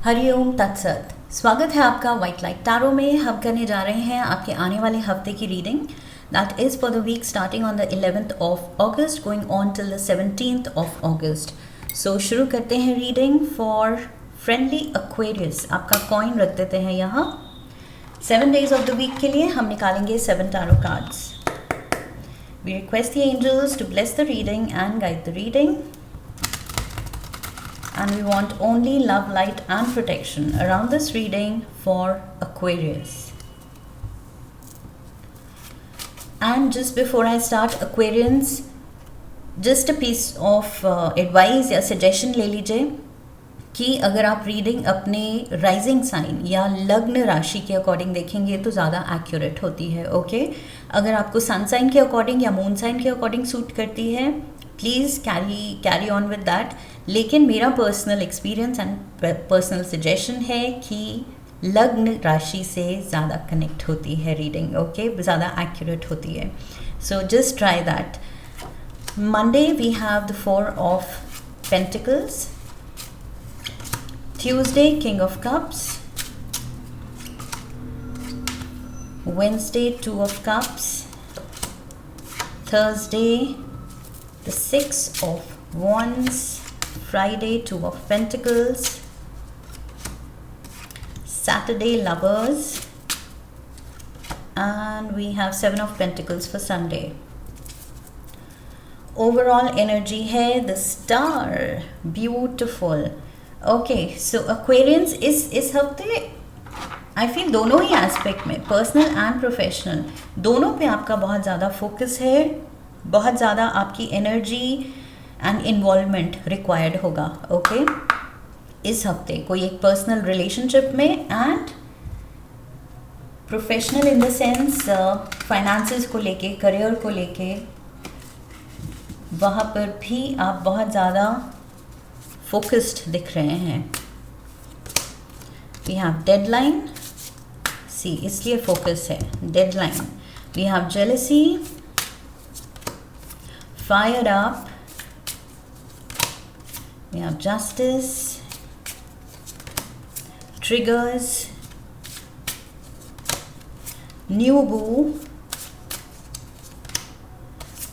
हरिओम तत्सत। स्वागत है आपका वाइट लाइट टैरो में। हम करने जा रहे हैं आपके आने वाले हफ्ते की reading that is for the week starting on the 11th of August going on till the 17th of August. So शुरू करते हैं रीडिंग फॉर फ्रेंडली एक्वेरियस। आपका कॉइन रख देते हैं यहाँ। 7 days ऑफ द वीक के लिए हम निकालेंगे 7 tarot cards. We request the angels to bless the reading and guide the reading. And we want only love, light and protection around this reading for Aquarius. And just before I start, Aquarians, just a piece of advice या suggestion ले लीजिए कि अगर आप reading अपने rising sign या लग्न राशि के अकॉर्डिंग देखेंगे तो ज़्यादा एक्यूरेट होती है। ओके अगर आपको सन साइन के अकॉर्डिंग या मून साइन के अकॉर्डिंग सूट करती है please carry on with that. लेकिन मेरा personal experience and personal suggestion है कि लग्न राशि से ज़्यादा कनेक्ट होती है रीडिंग। ओके ज़्यादा एक्यूरेट होती है। So just try that. Monday we have the 4 of Pentacles. Tuesday King of Cups. Wednesday 2 of Cups. Thursday the 6 of Wands. Friday 2 of Pentacles. Saturday Lovers. And we have 7 of Pentacles for Sunday. Overall energy है the Star. Beautiful. Okay, so Aquarians इस हफ्ते I feel दोनों ही aspect में personal and professional दोनों पे आपका बहुत ज़्यादा फोकस है, बहुत ज़्यादा आपकी एनर्जी एंड इन्वॉल्वमेंट रिक्वायर्ड होगा। ओके इस हफ्ते कोई एक पर्सनल रिलेशनशिप में and professional in the sense finances को लेके, करियर को लेके, वहाँ पर भी आप बहुत ज़्यादा फोकस्ड दिख रहे हैं। वी हैव डेडलाइन सी इसलिए फोकस है deadline. We have jealousy, fire up, we have justice, triggers, new boo,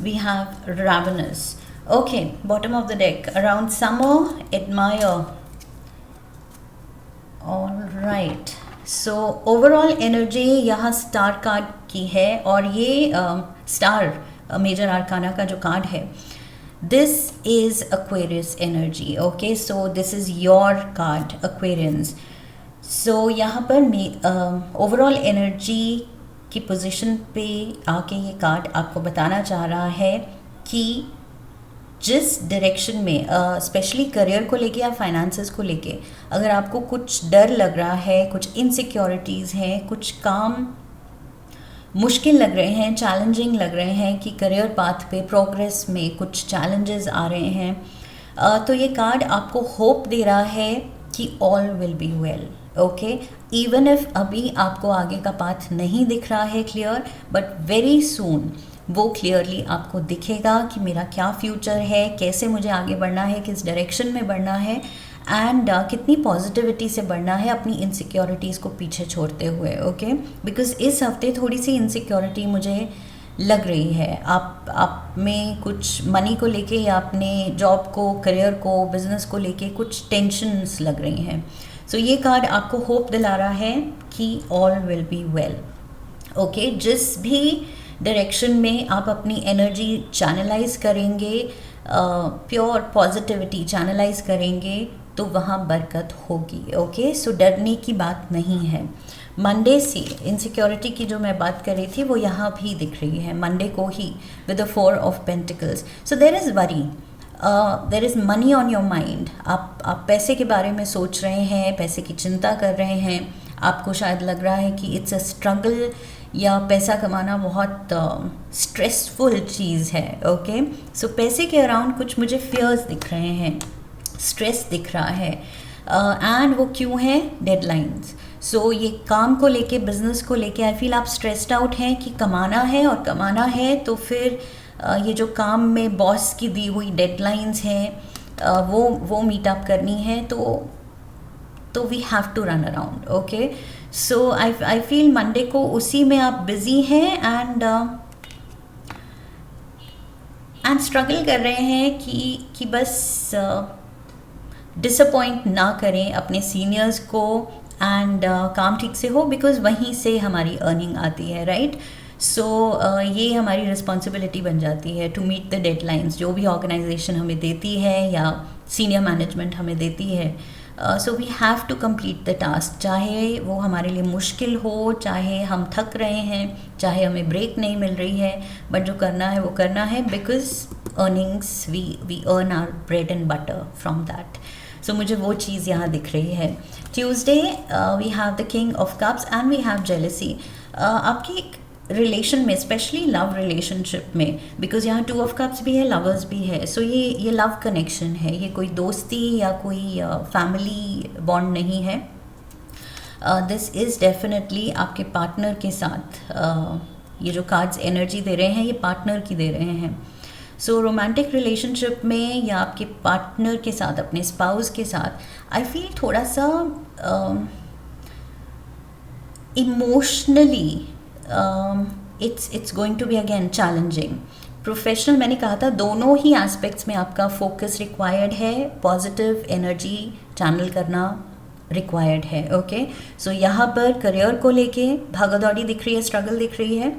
we have ravenous. Okay, bottom of the deck around summer, admire. All right, so overall energy यहाँ star card की है और ये star major आर्काना का जो card है this is Aquarius energy. Okay, so this is your card Aquarians. So यहाँ पर ओवरऑल एनर्जी की पोजीशन पे आके ये कार्ड आपको बताना चाह रहा है कि जिस डायरेक्शन में स्पेशली करियर को लेके या फाइनेंसेस को लेके अगर आपको कुछ डर लग रहा है, कुछ इनसिक्योरिटीज़ हैं, कुछ काम मुश्किल लग रहे हैं, चैलेंजिंग लग रहे हैं कि करियर पाथ पे प्रोग्रेस में कुछ चैलेंजेस आ रहे हैं, तो ये कार्ड आपको होप दे रहा है कि all will be well. Okay even if अभी आपको आगे का पाथ नहीं दिख रहा है क्लियर, बट वेरी सून वो क्लियरली आपको दिखेगा कि मेरा क्या फ्यूचर है, कैसे मुझे आगे बढ़ना है, किस डायरेक्शन में बढ़ना है एंड कितनी पॉजिटिविटी से बढ़ना है अपनी इनसिक्योरिटीज़ को पीछे छोड़ते हुए। ओके बिकॉज इस हफ्ते थोड़ी सी इनसिक्योरिटी मुझे लग रही है। आप में कुछ मनी को लेके या अपने जॉब को, करियर को, बिजनेस को लेके कुछ टेंशन्स लग रही हैं। सो ये कार्ड आपको होप दिला रहा है कि all will be well. Okay जिस भी डायरेक्शन में आप अपनी एनर्जी चैनलाइज करेंगे, प्योर पॉजिटिविटी चैनलाइज करेंगे तो वहाँ बरकत होगी। ओके सो डरने की बात नहीं है। मंडे से इनसिक्योरिटी की जो मैं बात कर रही थी वो यहाँ भी दिख रही है मंडे को ही with the 4 of Pentacles. So there is worry, there is money on your mind. आप पैसे के बारे में सोच रहे हैं, पैसे की चिंता कर रहे हैं, आपको शायद लग रहा है कि इट्स अ स्ट्रगल या पैसा कमाना बहुत स्ट्रेसफुल चीज़ है। ओके सो पैसे के अराउंड कुछ मुझे फियर्स दिख रहे हैं, स्ट्रेस दिख रहा है एंड वो क्यों है? डेडलाइंस। सो ये काम को लेके, बिजनेस को लेके आई फील आप स्ट्रेस्ड आउट हैं कि कमाना है और कमाना है तो फिर ये जो काम में बॉस की दी हुई डेडलाइंस हैं वो मीट अप करनी है। तो तो we have to run around. Okay, so I feel Monday को उसी में आप बिजी हैं एंड स्ट्रगल कर रहे हैं कि बस डिसअपॉइंट ना करें अपने सीनियर्स को एंड काम ठीक से हो, बिकॉज वहीं से हमारी अर्निंग आती है, राइट. सो ये हमारी रिस्पॉन्सिबिलिटी बन जाती है टू मीट द डेडलाइंस जो भी ऑर्गेनाइजेशन हमें देती है या सीनियर मैनेजमेंट हमें देती है. So we have to complete the task, चाहे वो हमारे लिए मुश्किल हो, चाहे हम थक रहे हैं, चाहे हमें ब्रेक नहीं मिल रही है, बट जो करना है वो करना है, because earnings we earn our bread and butter from that. So मुझे वो चीज़ यहाँ दिख रही है. Tuesday we have the king of cups and we have jealousy. आपकी रिलेशन में, स्पेशली लव रिलेशनशिप में, बिकॉज यहाँ 2 ऑफ कप्स भी है, लवर्स भी है, सो ये लव कनेक्शन है, ये कोई दोस्ती या कोई फैमिली बॉन्ड नहीं है. दिस इज़ डेफिनेटली आपके पार्टनर के साथ. ये जो कार्ड्स एनर्जी दे रहे हैं ये पार्टनर की दे रहे हैं. सो रोमांटिक रिलेशनशिप में या आपके पार्टनर के साथ, अपने स्पाउस के साथ, आई फील थोड़ा सा emotionally it's going to be again challenging. Professional मैंने कहा था, दोनों ही एस्पेक्ट्स में आपका फोकस रिक्वायर्ड है, पॉजिटिव एनर्जी चैनल करना रिक्वायर्ड है. ओके, सो यहाँ पर करियर को लेके भागदौड़ी दिख रही है, स्ट्रगल दिख रही है,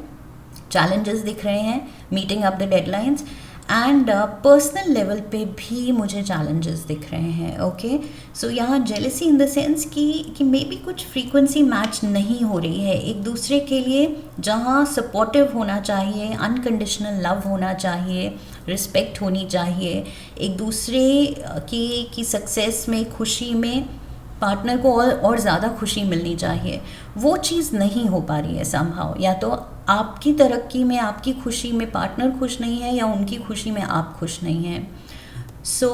चैलेंजेस दिख रहे हैं, meeting up the deadlines, and personal level पे भी मुझे चैलेंजेस दिख रहे हैं. ओके, सो यहाँ जेलसी इन द सेंस कि मे बी कुछ फ्रीक्वेंसी मैच नहीं हो रही है एक दूसरे के लिए. जहाँ सपोर्टिव होना चाहिए, अनकंडीशनल लव होना चाहिए, रिस्पेक्ट होनी चाहिए, एक दूसरे की सक्सेस में, खुशी में पार्टनर को और ज़्यादा खुशी मिलनी चाहिए, वो चीज़ नहीं हो पा रही है समहाउ. या तो आपकी तरक्की में, आपकी खुशी में पार्टनर खुश नहीं है, या उनकी खुशी में आप खुश नहीं हैं. सो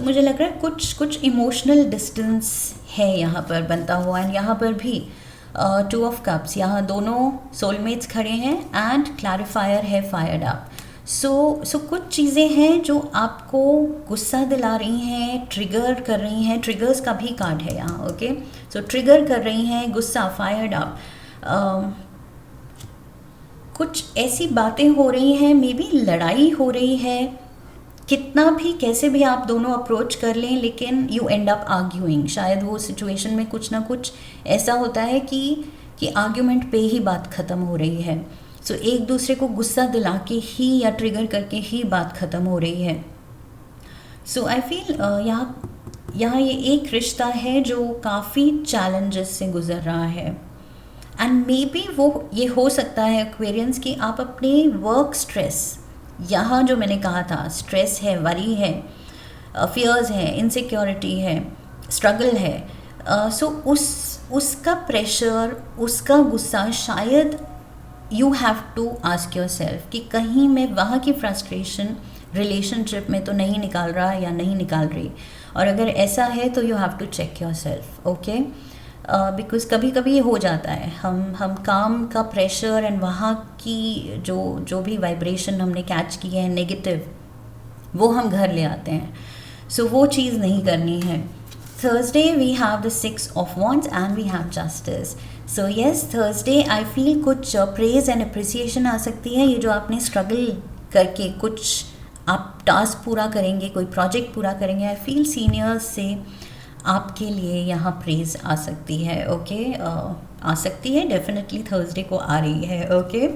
मुझे लग रहा है कुछ इमोशनल डिस्टेंस है यहाँ पर बनता हुआ. एंड यहाँ पर भी 2 ऑफ कप्स, यहाँ दोनों सोलमेट्स खड़े हैं एंड क्लैरिफायर है फायर्ड अप. सो कुछ चीज़ें हैं जो आपको गुस्सा दिला रही हैं, ट्रिगर कर रही हैं. ट्रिगर्स का भी कार्ड है यहाँ. ओके, सो ट्रिगर कर रही हैं, गुस्सा, फायर्ड अप. कुछ ऐसी बातें हो रही हैं, मे बी लड़ाई हो रही है, कितना भी कैसे भी आप दोनों अप्रोच कर लें, लेकिन यू एंड अप आर्ग्यूइंग. शायद वो सिचुएशन में कुछ ना कुछ ऐसा होता है कि आर्ग्यूमेंट पे ही बात ख़त्म हो रही है. सो एक दूसरे को गुस्सा दिला के ही या ट्रिगर करके ही बात ख़त्म हो रही है. सो आई फील यहाँ ये एक रिश्ता है जो काफ़ी चैलेंजेस से गुजर रहा है. एंड मे बी वो ये हो सकता है एक्वेरियंस कि आप अपने वर्क स्ट्रेस, यहाँ जो मैंने कहा था, स्ट्रेस है, वरी है, फियर्स है, इनसिक्योरिटी है, स्ट्रगल है, सो उसका प्रेशर, उसका गुस्सा, शायद you have to ask yourself कि कहीं मैं वहाँ की फ्रस्ट्रेशन रिलेशनशिप में तो नहीं निकाल रहा या नहीं निकाल रही. और अगर ऐसा है तो you have to check yourself. Okay, because कभी कभी ये हो जाता है, हम काम का प्रेशर एंड वहाँ की जो भी वाइब्रेशन हमने कैच की है नेगेटिव, वो हम घर ले आते हैं. सो वो चीज़ नहीं करनी है. Thursday we have the 6 of Wands and we have Justice. So yes, Thursday I feel कुछ praise and appreciation आ सकती है. ये जो आपने struggle करके कुछ आप टास्क पूरा करेंगे, कोई प्रोजेक्ट पूरा करेंगे, आई फील सीनियर्स से आपके लिए यहाँ प्रेज आ सकती है. ओके, आ सकती है, डेफिनेटली थर्सडे को आ रही है. Okay,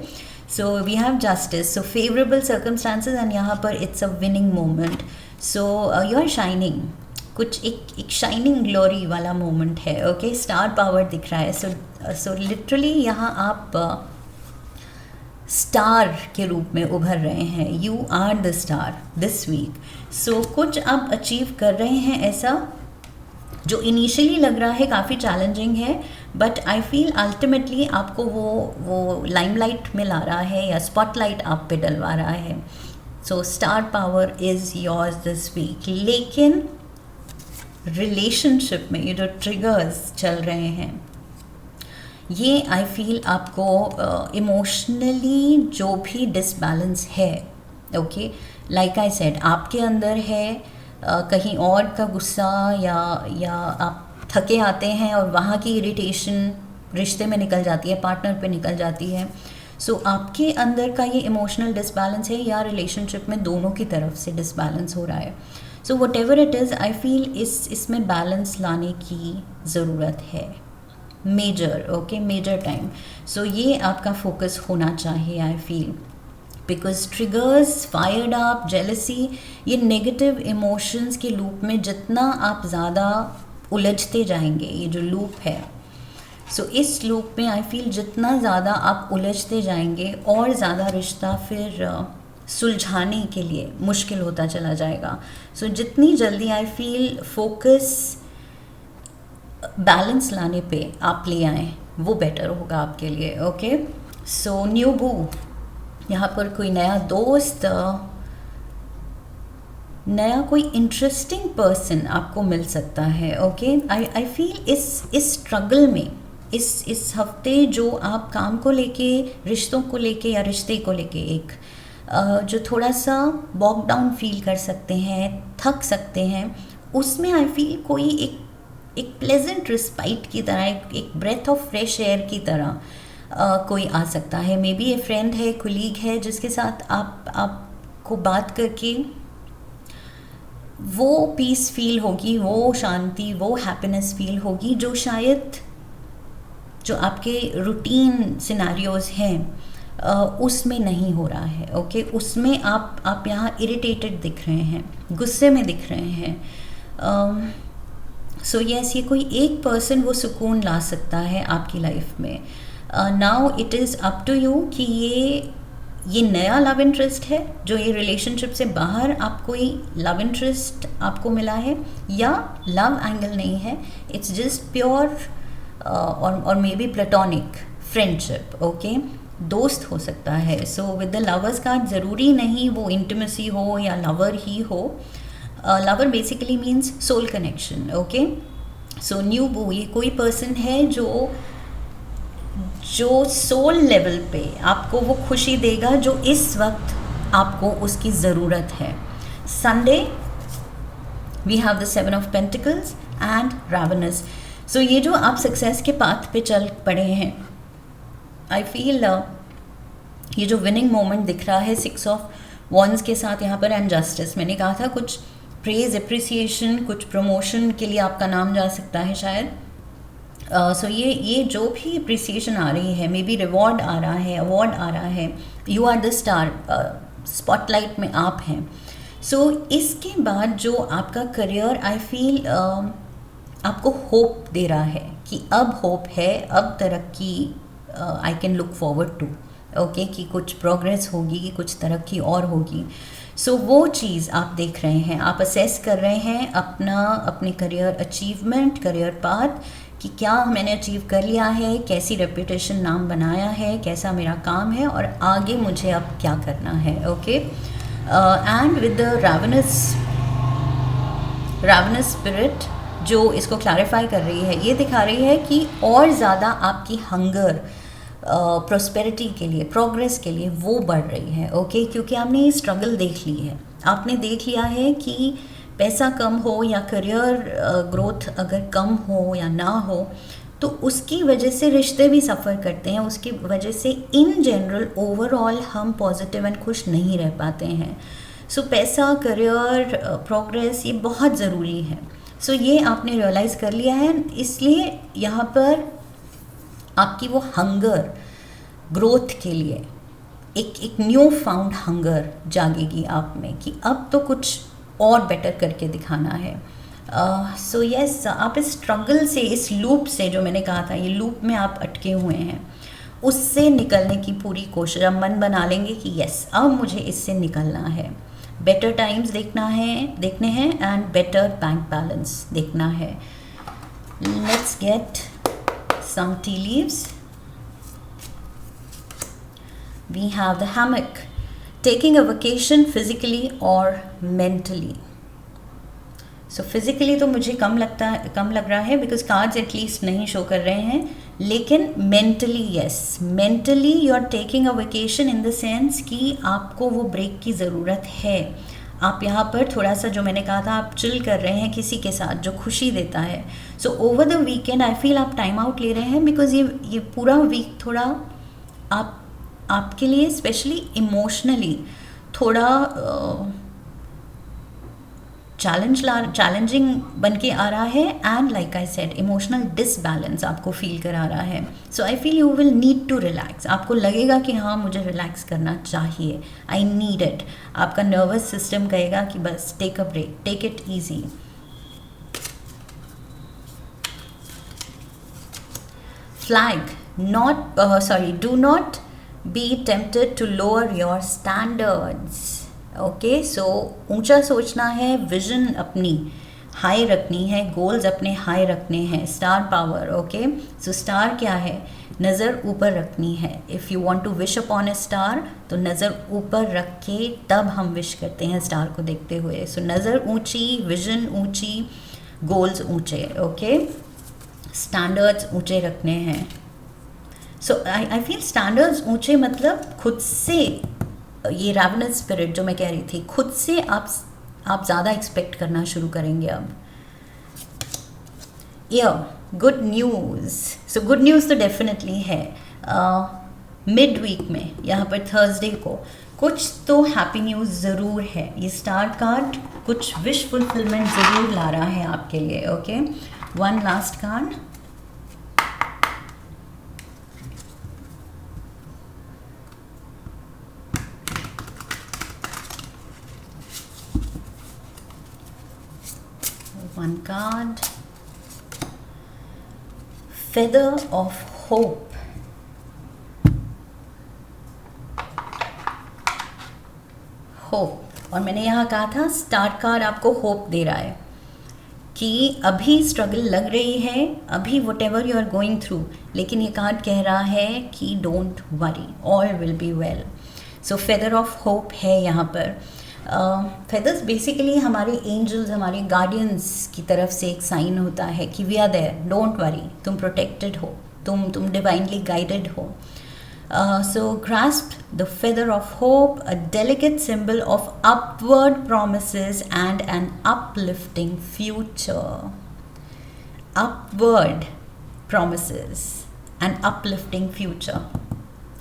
so we have justice, so favourable circumstances, and यहाँ पर it's a winning moment. So you are shining, कुछ एक शाइनिंग ग्लोरी वाला मोमेंट है. ओके, स्टार पावर दिख रहा है. सो लिटरली यहाँ आप स्टार के रूप में उभर रहे हैं. You are the star this week. So कुछ आप अचीव कर रहे हैं ऐसा जो इनिशियली लग रहा है काफ़ी चैलेंजिंग है, बट आई फील अल्टीमेटली आपको वो लाइमलाइट में ला रहा है या स्पॉटलाइट आप पे डलवा रहा है. So star power is yours this week. लेकिन रिलेशनशिप में ये जो ट्रिगर्स चल रहे हैं, ये आई फील आपको इमोशनली जो भी डिसबैलेंस है, ओके, लाइक आई सेड, आपके अंदर है, कहीं और का गुस्सा, या आप थके आते हैं और वहाँ की इरिटेशन रिश्ते में निकल जाती है, पार्टनर पे निकल जाती है। सो आपके अंदर का ये इमोशनल डिसबैलेंस है या रिलेशनशिप में दोनों की तरफ से डिसबैलेंस हो रहा है। So what ever it is, I feel इसमें बैलेंस लाने की ज़रूरत है, मेजर, ओके, मेजर टाइम। सो ये आपका फोकस होना चाहिए, I feel, because triggers, fired up, jealousy, ये नेगेटिव इमोशंस के लूप में जितना आप ज़्यादा उलझते जाएंगे, ये जो लूप है, सो इस लूप में आई फील जितना ज़्यादा आप उलझते जाएंगे और ज़्यादा रिश्ता फिर सुलझाने के लिए मुश्किल होता चला जाएगा। सो जितनी जल्दी आई फील फोकस बैलेंस लाने पे आप ले आएँ वो बेटर होगा आपके लिए, ओके। सो न्यू बू, यहाँ पर कोई नया दोस्त, नया कोई इंटरेस्टिंग पर्सन आपको मिल सकता है, ओके। आई फील इस स्ट्रगल में, इस हफ्ते जो आप काम को लेके, रिश्तों को लेके या रिश्ते को लेके एक जो थोड़ा सा बॉक डाउन फील कर सकते हैं, थक सकते हैं, उसमें आई फील कोई एक प्लेजेंट रिस्पाइट की तरह, एक ब्रेथ ऑफ फ्रेश एयर की तरह कोई आ सकता है। मे बी ये फ्रेंड है, कोलीग है, जिसके साथ आपको बात करके वो पीस फील होगी, वो शांति, वो हैप्पीनेस फील होगी जो शायद जो आपके रूटीन सिनेरियोज हैं उसमें नहीं हो रहा है, ओके। उसमें आप यहाँ इरिटेटेड दिख रहे हैं, गुस्से में दिख रहे हैं। सो यस, ये कोई एक पर्सन वो सुकून ला सकता है आपकी लाइफ में। Now it is up to you कि ये नया लव इंटरेस्ट है जो ये रिलेशनशिप से बाहर आपको ही लव इंटरेस्ट आपको मिला है, या लव एंगल नहीं है, इट्स जस्ट प्योर और maybe platonic friendship, okay, दोस्त हो सकता है। So with the lovers card ज़रूरी नहीं वो इंटिमेसी हो या लवर ही हो। Lover basically means soul connection, okay. So new boo, ये कोई पर्सन है जो सोल लेवल पे आपको वो खुशी देगा जो इस वक्त आपको उसकी ज़रूरत है। Sunday we have the 7 of pentacles and ravens. So ये जो आप सक्सेस के पाथ पे चल पड़े हैं, आई फील ये जो विनिंग मोमेंट दिख रहा है 6 ऑफ वॉन्स के साथ यहाँ पर, एंड जस्टिस, मैंने कहा था कुछ प्रेज, अप्रिसिएशन, कुछ प्रमोशन के लिए आपका नाम जा सकता है शायद। सो ये जो भी अप्रिसिएशन आ रही है, मे बी रिवॉर्ड आ रहा है, अवार्ड आ रहा है, you are the star, spotlight में आप हैं। सो इसके बाद जो आपका करियर आई फील आपको होप दे रहा है कि अब होप है, अब तरक्की I can look forward to, okay, कि कुछ प्रोग्रेस होगी, कि कुछ तरक्की और होगी। सो वो चीज़ आप देख रहे हैं, आप असेस कर रहे हैं अपने करियर अचीवमेंट, करियर पाथ, कि क्या मैंने अचीव कर लिया है, कैसी रेपुटेशन, नाम बनाया है, कैसा मेरा काम है और आगे मुझे अब क्या करना है, okay. And with the ravens spirit जो इसको क्लैरिफाई कर रही है, ये दिखा रही है कि और ज़्यादा आपकी हंगर प्रोस्पेरिटी के लिए, प्रोग्रेस के लिए वो बढ़ रही है, ओके, क्योंकि आपने ये स्ट्रगल देख ली है, आपने देख लिया है कि पैसा कम हो या करियर ग्रोथ अगर कम हो या ना हो तो उसकी वजह से रिश्ते भी सफ़र करते हैं, उसकी वजह से इन जनरल ओवरऑल हम पॉजिटिव एंड खुश नहीं रह पाते हैं। सो पैसा, करियर, प्रोग्रेस ये बहुत ज़रूरी है। सो ये आपने रियलाइज़ कर लिया है, इसलिए यहाँ पर आपकी वो हंगर ग्रोथ के लिए एक न्यू फाउंड हंगर जागेगी आप में कि अब तो कुछ और बेटर करके दिखाना है। सो यस, आप इस स्ट्रगल से, इस लूप से, जो मैंने कहा था ये लूप में आप अटके हुए हैं, उससे निकलने की पूरी कोशिश, आप मन बना लेंगे कि यस अब मुझे इससे निकलना है, बेटर टाइम्स देखने हैं एंड बेटर बैंक बैलेंस देखना है। Let's get some tea leaves. We have the hammock, taking a vacation physically or mentally. So physically तो मुझे कम लग रहा है because cards at least नहीं शो कर रहे हैं, लेकिन mentally yes, mentally you are taking a vacation in the sense कि आपको वो ब्रेक की ज़रूरत है, आप यहाँ पर थोड़ा सा, जो मैंने कहा था, आप चिल कर रहे हैं किसी के साथ जो खुशी देता है. So over the weekend I feel आप टाइम आउट ले रहे हैं, बिकॉज ये पूरा वीक थोड़ा आपके लिए स्पेशली इमोशनली थोड़ा चैलेंजिंग बन के आ रहा है. And like I said, emotional disbalance आपको फील करा रहा है. So I feel you will need to relax. आपको लगेगा कि हाँ, मुझे रिलैक्स करना चाहिए, आई नीड इट. आपका नर्वस सिस्टम कहेगा कि बस take a break, take it easy. Flag, do not be tempted to lower your standards. Okay, so ऊंचा सोचना है, विजन अपनी हाई रखनी है, गोल्स अपने हाई रखने हैं. Star power. Okay, so star क्या है? नज़र ऊपर रखनी है. If you want to wish upon a star, तो नज़र ऊपर रख के तब हम विश करते हैं स्टार को देखते हुए. सो नज़र ऊंची, विजन ऊंची, गोल्स ऊंचे. ओके, स्टैंडर्ड्स ऊंचे रखने हैं. सो आई फील स्टैंडर्ड्स ऊंचे मतलब खुद से, ये रैवनस स्पिरिट जो मैं कह रही थी, खुद से आप ज़्यादा एक्सपेक्ट करना शुरू करेंगे अब. Good news. So good news तो डेफिनेटली है. मिड वीक में यहाँ पर थर्सडे को कुछ तो हैप्पी न्यूज़ ज़रूर है. ये स्टार कार्ड कुछ विश फुलफिलमेंट ज़रूर ला रहा है आपके लिए. Okay, one last card. One card. Feather of Hope. Hope. और मैंने यहाँ कहा था स्टार कार्ड आपको होप दे रहा है कि अभी स्ट्रगल लग रही है, अभी whatever you are going through, लेकिन ये कार्ड कह रहा है कि don't worry, all will be well. So feather of hope है यहाँ पर. फेदर्स बेसिकली हमारे एंजल्स, हमारे गार्डियंस की तरफ से एक साइन होता है कि we are there, don't worry, तुम प्रोटेक्टेड हो, तुम डिवाइनली गाइडेड हो. So grasp the feather of hope, a delicate symbol of upward promises and an uplifting future. Upward promises and uplifting future.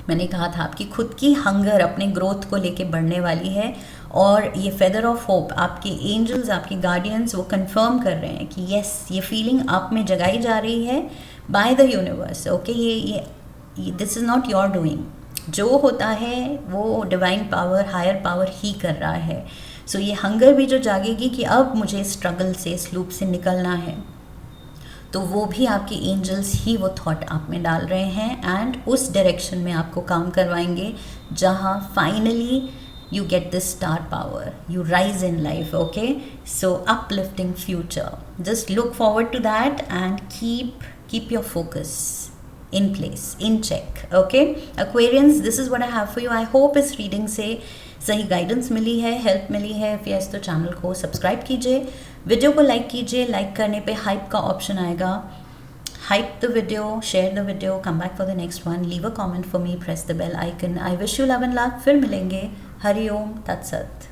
मैंने कहा था आपकी खुद की हंगर अपने ग्रोथ को लेके बढ़ने वाली है, और ये फेदर ऑफ होप आपके एंजल्स, आपके गार्डियंस वो कंफर्म कर रहे हैं कि यस, ये फीलिंग आप में जगाई जा रही है बाय द यूनिवर्स. ओके, ये this is not your doing. जो होता है वो डिवाइन पावर, हायर पावर ही कर रहा है. सो ये हंगर भी जो जागेगी कि अब मुझे स्ट्रगल से, इस लूप से निकलना है, तो वो भी आपके एंजल्स ही वो थॉट आप में डाल रहे हैं एंड उस डायरेक्शन में आपको काम करवाएंगे जहाँ finally you get this star power, you rise in life. Okay, so uplifting future, just look forward to that and keep your focus in place, in check. Okay, Aquarians, this is what I have for you. I hope इस reading से सही guidance मिली है, help मिली है. if yes, तो channel को subscribe कीजिए, video को like कीजिए. लाइक करने पे हाइप का ऑप्शन आएगा. Hype the video, share the video, come back for the next one, leave a comment for me, press the bell icon. I wish you love and luck. फिर मिलेंगे. हरि ओम तत्सत.